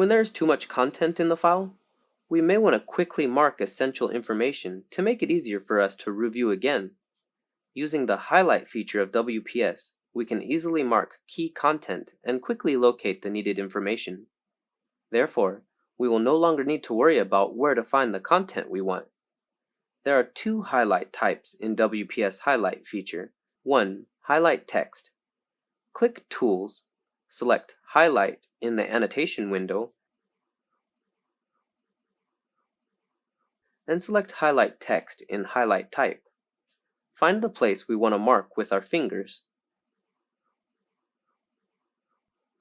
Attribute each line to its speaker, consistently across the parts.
Speaker 1: When there is too much content in the file, we may want to quickly mark essential information to make it easier for us to review again. Using the highlight feature of WPS, we can easily mark key content and quickly locate the needed information. Therefore, we will no longer need to worry about where to find the content we want. There are two highlight types in WPS Highlight feature. 1. Highlight text. Click Tools, select Highlight in the annotation window, and select Highlight Text in Highlight Type. Find the place we want to mark with our fingers.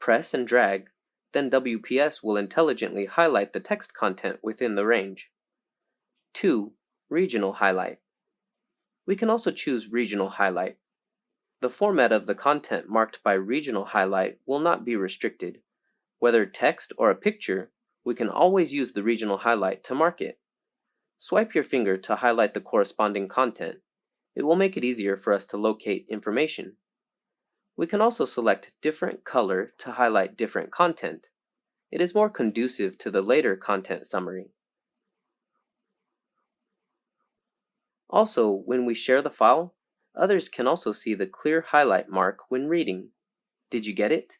Speaker 1: Press and drag, then WPS will intelligently highlight the text content within the range. 2. Regional Highlight. We can also choose Regional Highlight. The format of the content marked by Regional Highlight will not be restricted. Whether text or a picture, we can always use the Regional Highlight to mark it. Swipe your finger to highlight the corresponding content. It will make it easier for us to locate information. We can also select different color to highlight different content. It is more conducive to the later content summary. Also, when we share the file, others can also see the clear highlight mark when reading. Did you get it?